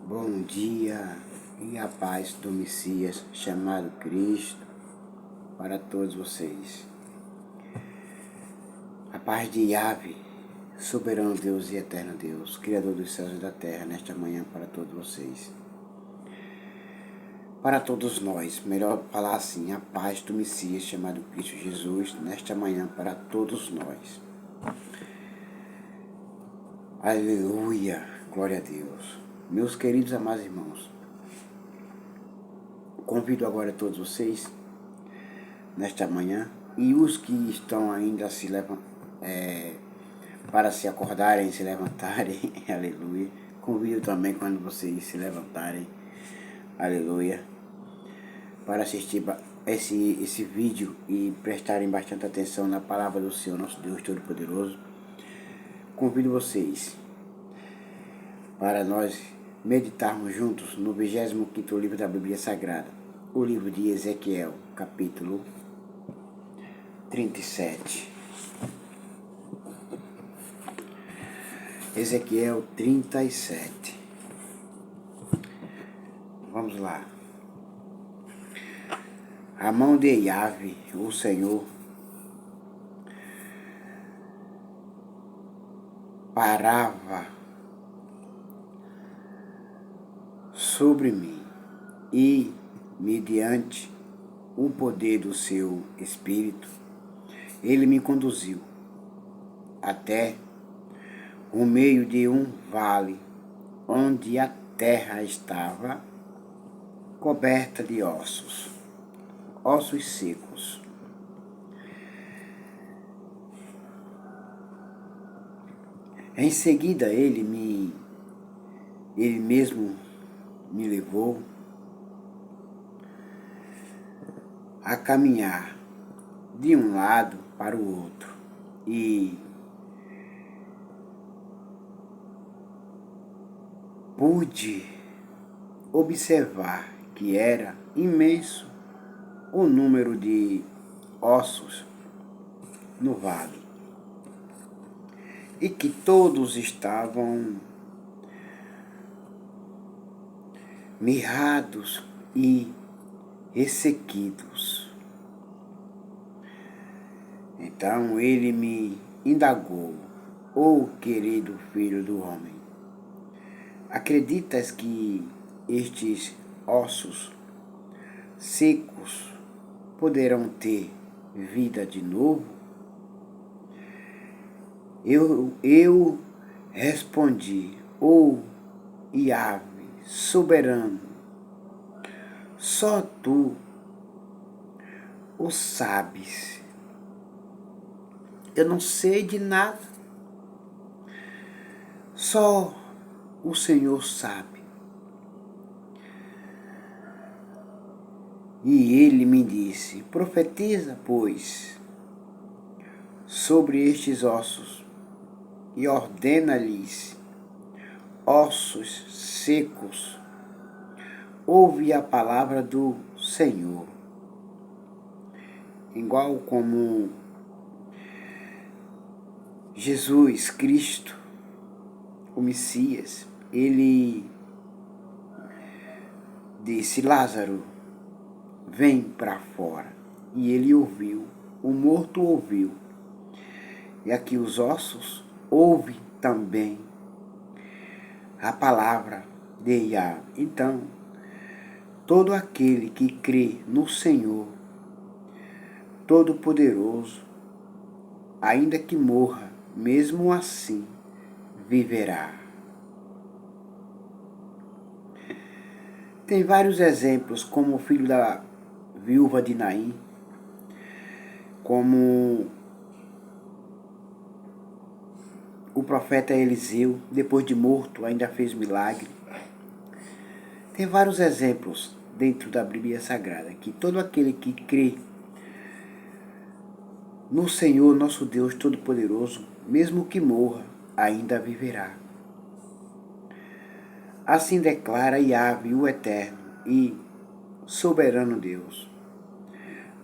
Bom dia e a paz do Messias chamado Cristo para todos vocês. A paz de Yahvé, soberano Deus e eterno Deus, Criador dos céus e da terra, nesta manhã para todos vocês. Para todos nós, melhor falar assim, a paz do Messias chamado Cristo Jesus, nesta manhã para todos nós. Aleluia, glória a Deus. Meus queridos amados irmãos, convido agora todos vocês, nesta manhã, e os que estão ainda para se acordarem, se levantarem, aleluia. Convido também quando vocês se levantarem, aleluia, para assistir esse vídeo e prestarem bastante atenção na palavra do Senhor, nosso Deus Todo-Poderoso. Convido vocês para nós meditarmos juntos no 25º livro da Bíblia Sagrada, o livro de Ezequiel, capítulo 37. Ezequiel 37. Vamos lá. A mão de Yahvé, o Senhor, parava sobre mim e, mediante o poder do seu Espírito, ele me conduziu até o meio de um vale, onde a terra estava coberta de ossos secos. Em seguida ele mesmo me levou a caminhar de um lado para o outro e pude observar que era imenso o número de ossos no vale e que todos estavam mirrados e ressequidos. Então ele me indagou: ó querido filho do homem, acreditas que estes ossos secos poderão ter vida de novo? Eu respondi: ó Yahvé, soberano, só tu o sabes. Eu não sei de nada, só o Senhor sabe. E ele me disse: profetiza, pois, sobre estes ossos e ordena-lhes: ossos secos, ouve a palavra do Senhor. Igual como Jesus Cristo, o Messias, ele disse: Lázaro, vem para fora. E ele ouviu, o morto ouviu. E aqui os ossos ouvem também a palavra de Yahvé. Então, todo aquele que crê no Senhor Todo-Poderoso, ainda que morra, mesmo assim viverá. Tem vários exemplos, como o filho da viúva de Naim, como o profeta Eliseu, depois de morto, ainda fez milagre. Tem vários exemplos dentro da Bíblia Sagrada, que todo aquele que crê no Senhor, nosso Deus Todo-Poderoso, mesmo que morra, ainda viverá. Assim declara Yahvé, o Eterno e Soberano Deus: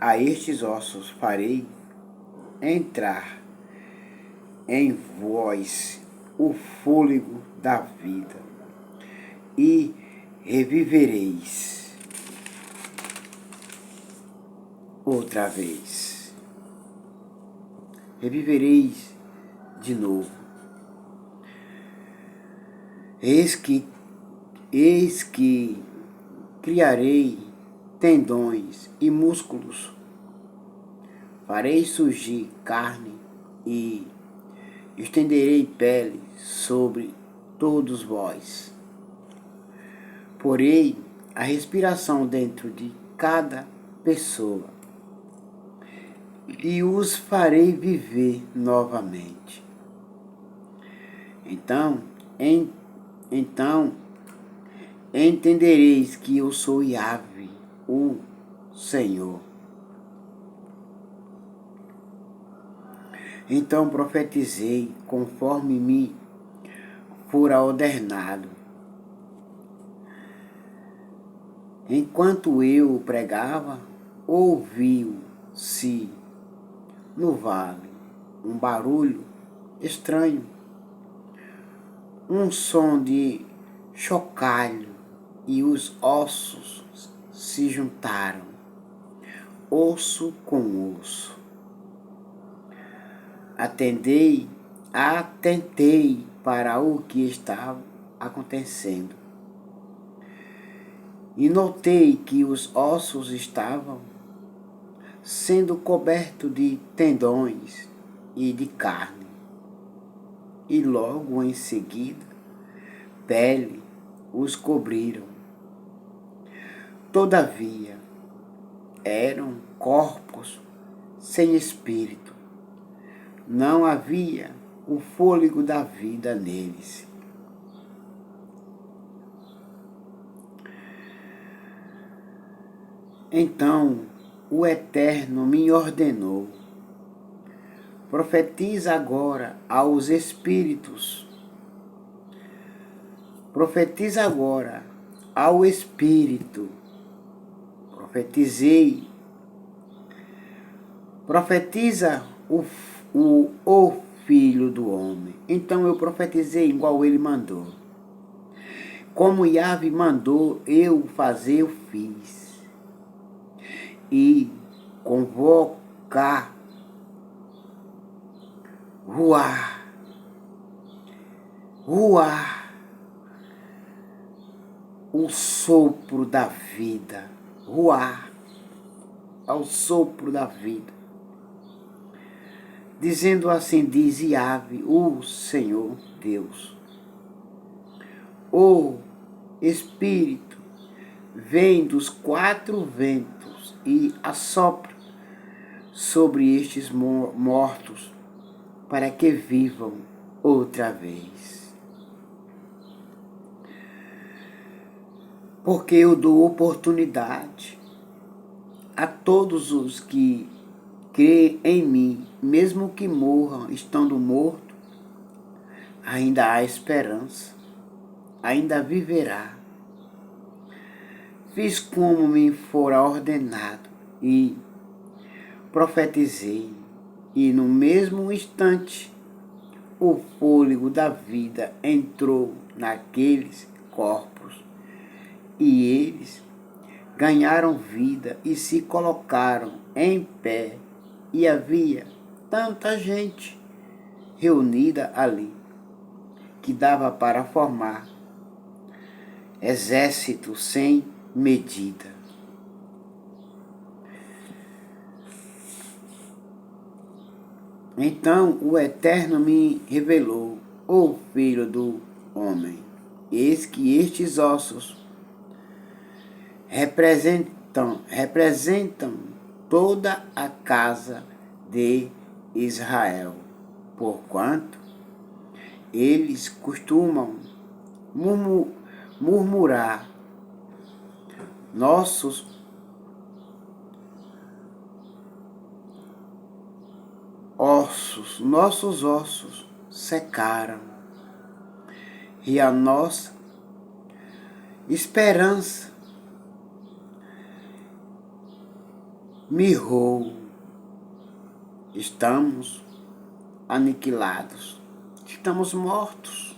a estes ossos farei entrar em vós o fôlego da vida, e revivereis. Outra vez. Revivereis de novo. Eis que criarei tendões e músculos, farei surgir carne e estenderei pele sobre todos vós. Porei a respiração dentro de cada pessoa e os farei viver novamente. Então entendereis que eu sou Yahvé, o Senhor. Então profetizei conforme me fora ordenado. Enquanto eu pregava, ouviu-se no vale um barulho estranho, um som de chocalho, e os ossos se juntaram, osso com osso. Atentei para o que estava acontecendo e notei que os ossos estavam sendo cobertos de tendões e de carne, e logo em seguida pele os cobriram. Todavia eram corpos sem espírito, não havia o fôlego da vida neles. Então o Eterno me ordenou: profetiza agora aos espíritos. Profetiza agora ao espírito. Profetizei. Profetiza o filho do homem. Então eu profetizei igual ele mandou. Como Yahvé mandou eu fazer, eu fiz. E convocar Ruach, o sopro da vida. Ruach, ao sopro da vida. Dizendo assim, diz Yahvé, o Senhor Deus: o Espírito vem dos 4 ventos e assopra sobre estes mortos para que vivam outra vez. Porque eu dou oportunidade a todos os que creem em mim, mesmo que morram estando mortos, ainda há esperança, ainda viverá. Fiz como me fora ordenado e profetizei, e no mesmo instante o fôlego da vida entrou naqueles corpos, e eles ganharam vida e se colocaram em pé, e havia tanta gente reunida ali que dava para formar exército sem medida. Então o Eterno me revelou: ó filho do homem, eis que estes ossos representam toda a casa de Israel, porquanto eles costumam murmurar: nossos ossos secaram, e a nossa esperança mirrou. Estamos aniquilados, estamos mortos.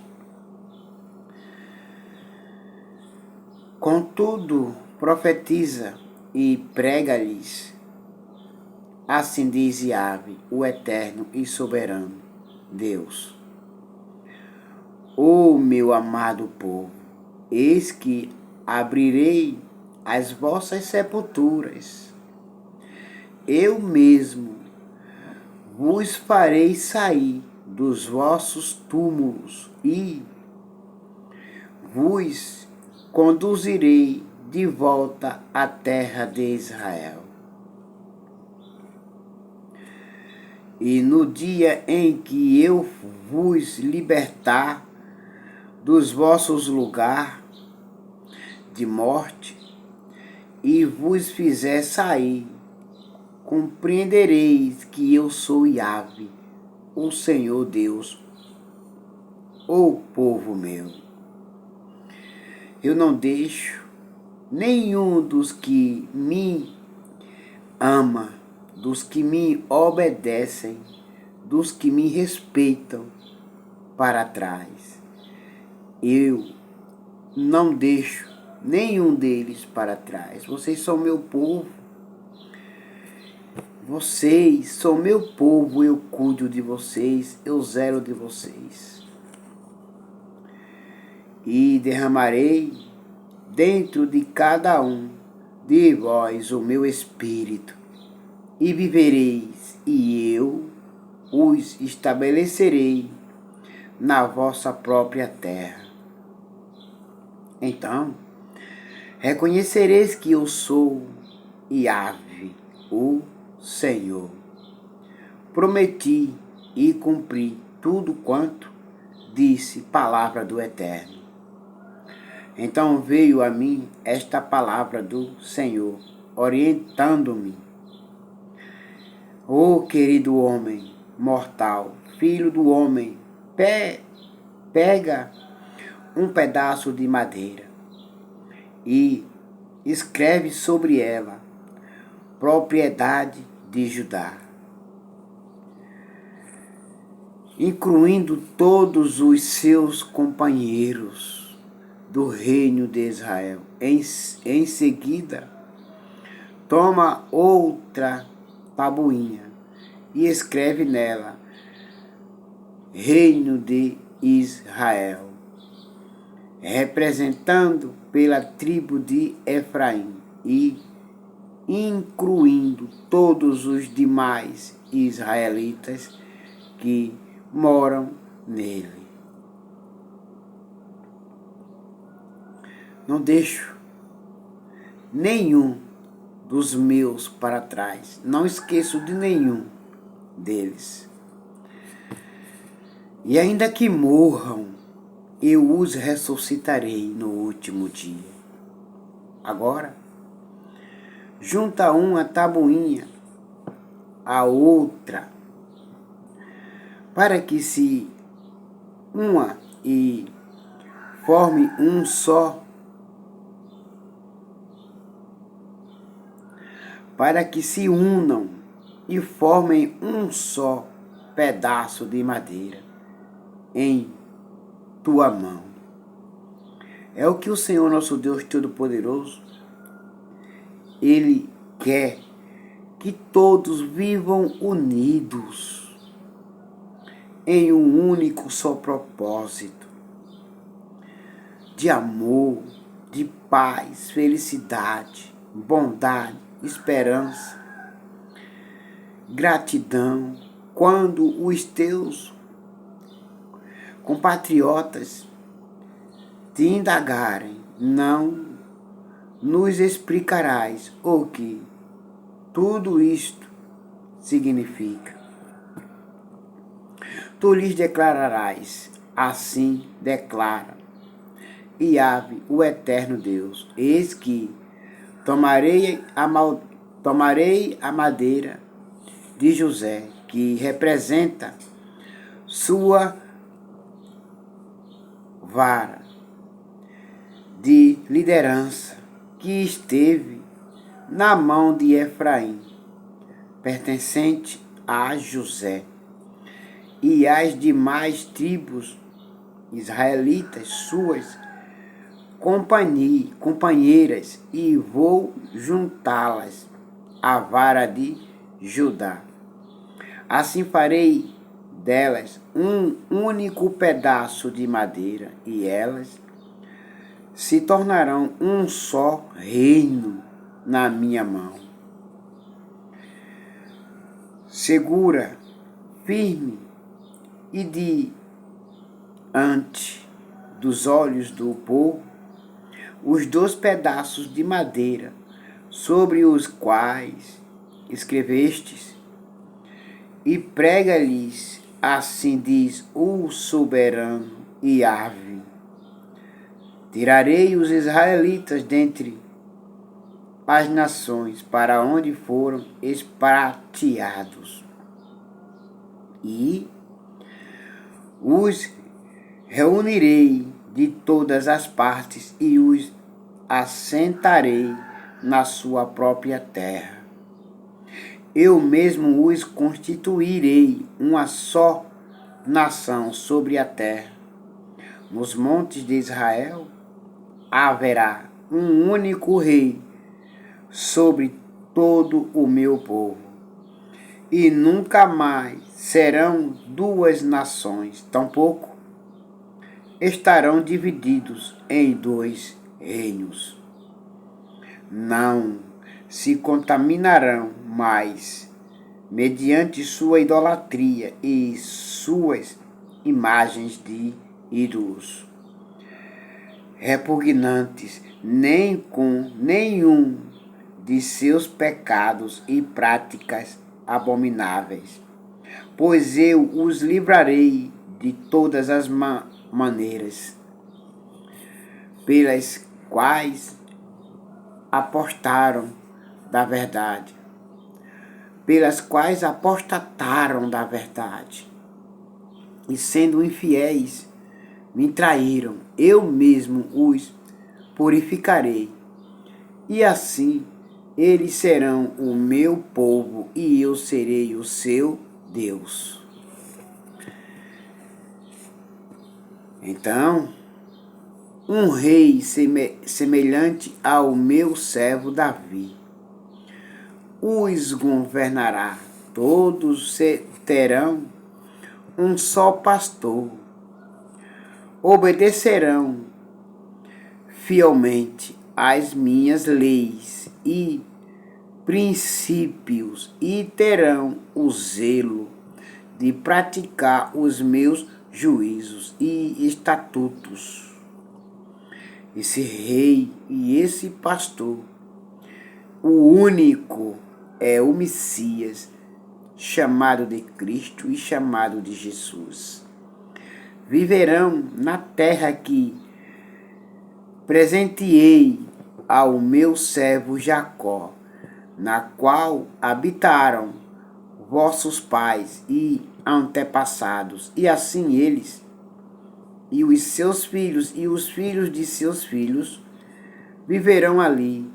Contudo, profetiza e prega-lhes, assim diz Yahvé, o eterno e soberano Deus. Ó meu amado povo, eis que abrirei as vossas sepulturas, eu mesmo vos farei sair dos vossos túmulos e vos conduzirei de volta à terra de Israel. E no dia em que eu vos libertar dos vossos lugares de morte e vos fizer sair, compreendereis que eu sou Yahvé, o Senhor Deus, ó povo meu. Eu não deixo nenhum dos que me ama, dos que me obedecem, dos que me respeitam para trás. Eu não deixo nenhum deles para trás. Vocês são meu povo. Vocês são meu povo, eu cuido de vocês, eu zelo de vocês. E derramarei dentro de cada um de vós o meu espírito, e vivereis, e eu os estabelecerei na vossa própria terra. Então, reconhecereis que eu sou Yahvé, o Senhor. Prometi e cumpri tudo quanto disse palavra do Eterno. Então veio a mim esta palavra do Senhor, orientando-me. Ó querido homem mortal, filho do homem, pega um pedaço de madeira e escreve sobre ela, propriedade de Judá, incluindo todos os seus companheiros do reino de Israel. Em seguida, toma outra tabuinha e escreve nela, reino de Israel, representando pela tribo de Efraim e incluindo todos os demais israelitas que moram nele. Não deixo nenhum dos meus para trás. Não esqueço de nenhum deles. E ainda que morram, eu os ressuscitarei no último dia. Agora, junta uma tabuinha à outra, para que se uma e forme um só, para que se unam e formem um só pedaço de madeira em tua mão. É o que o Senhor nosso Deus Todo-Poderoso, Ele quer que todos vivam unidos em um único só propósito de amor, de paz, felicidade, bondade, esperança, gratidão. Quando os teus compatriotas te indagarem, não nos explicarás o que tudo isto significa. Tu lhes declararás, assim declara Yahvé, o eterno Deus, eis que tomarei a madeira de José, que representa sua vara de liderança, que esteve na mão de Efraim, pertencente a José, e as demais tribos israelitas suas companheiras e vou juntá-las à vara de Judá. Assim farei delas um único pedaço de madeira, e elas se tornarão um só reino na minha mão. Segura, firme e diante dos olhos do povo, os 2 pedaços de madeira sobre os quais escrevestes, e prega-lhes, assim diz o soberano Yahvé: tirarei os israelitas dentre as nações para onde foram expatriados, e os reunirei de todas as partes e os assentarei na sua própria terra. Eu mesmo os constituirei uma só nação sobre a terra. Nos montes de Israel haverá um único rei sobre todo o meu povo, e nunca mais serão 2 nações, tampouco estarão divididos em 2 reinos. Não se contaminarão mais mediante sua idolatria e suas imagens de ídolos repugnantes, nem com nenhum de seus pecados e práticas abomináveis, pois eu os livrarei de todas as maneiras pelas quais apostataram da verdade, e sendo infiéis me traíram. Eu mesmo os purificarei, e assim eles serão o meu povo e eu serei o seu Deus. Então, um rei semelhante ao meu servo Davi os governará. Todos terão um só pastor. Obedecerão fielmente às minhas leis e princípios e terão o zelo de praticar os meus juízos e estatutos. Esse rei e esse pastor, o único, é o Messias, chamado de Cristo e chamado de Jesus. Viverão na terra que presenteei ao meu servo Jacó, na qual habitaram vossos pais e antepassados, e assim eles e os seus filhos e os filhos de seus filhos viverão ali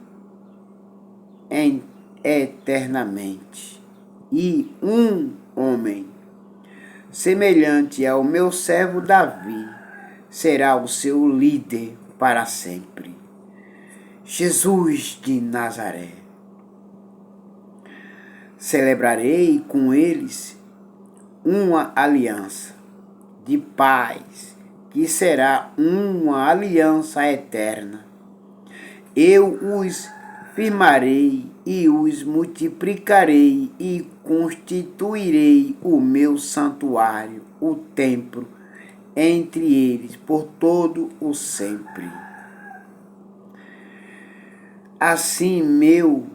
eternamente. E um homem semelhante ao meu servo Davi será o seu líder para sempre. Jesus de Nazaré. Celebrarei com eles uma aliança de paz, que será uma aliança eterna. Eu os firmarei e os multiplicarei e constituirei o meu santuário, o templo, entre eles por todo o sempre. Assim meu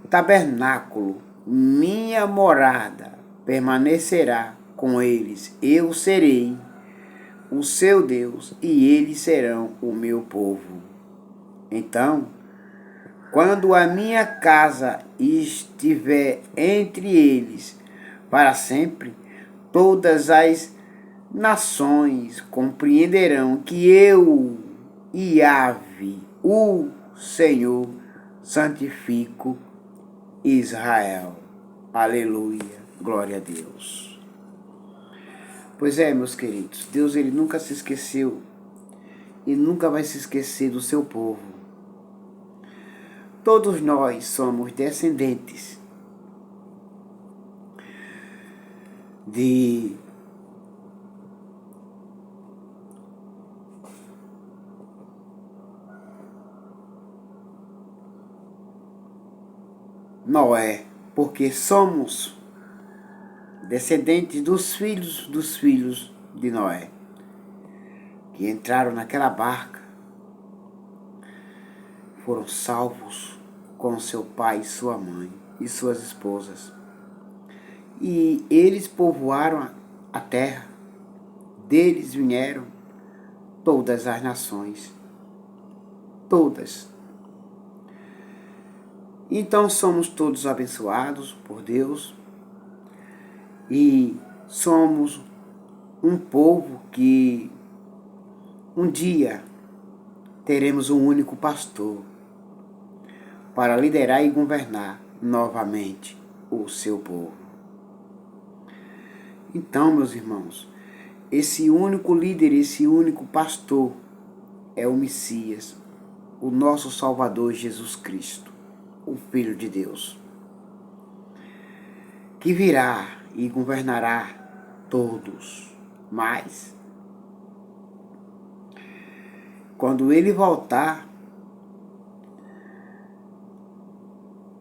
tabernáculo, minha morada, permanecerá com eles. Eu serei o seu Deus e eles serão o meu povo. Então, quando a minha casa estiver entre eles para sempre, todas as nações compreenderão que eu, Yahvé, o Senhor, santifico Israel. Aleluia, glória a Deus. Pois é, meus queridos, Deus ele nunca se esqueceu e nunca vai se esquecer do seu povo. Todos nós somos descendentes de Noé, porque somos descendentes dos filhos de Noé, que entraram naquela barca, foram salvos com seu pai, sua mãe e suas esposas. E eles povoaram a terra, deles vieram todas as nações, todas. Então somos todos abençoados por Deus e somos um povo que um dia teremos um único pastor para liderar e governar novamente o seu povo. Então, meus irmãos, esse único líder, esse único pastor é o Messias, o nosso Salvador Jesus Cristo, o Filho de Deus, que virá e governará todos. Mas, quando ele voltar,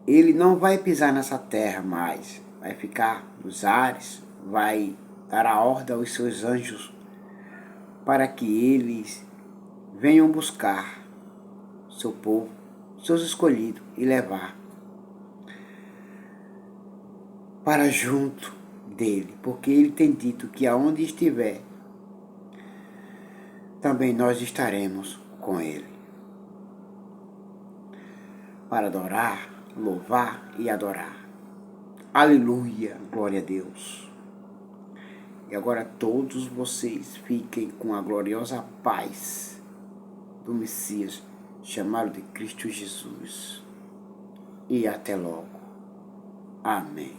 ele não vai pisar nessa terra mais, vai ficar nos ares, vai dar a ordem aos seus anjos para que eles venham buscar seu povo, seus escolhidos, e levar para junto dele, porque ele tem dito que aonde estiver, também nós estaremos com ele, para adorar, louvar e adorar. Aleluia, glória a Deus. E agora todos vocês fiquem com a gloriosa paz do Messias, chamado de Cristo Jesus. E até logo. Amém.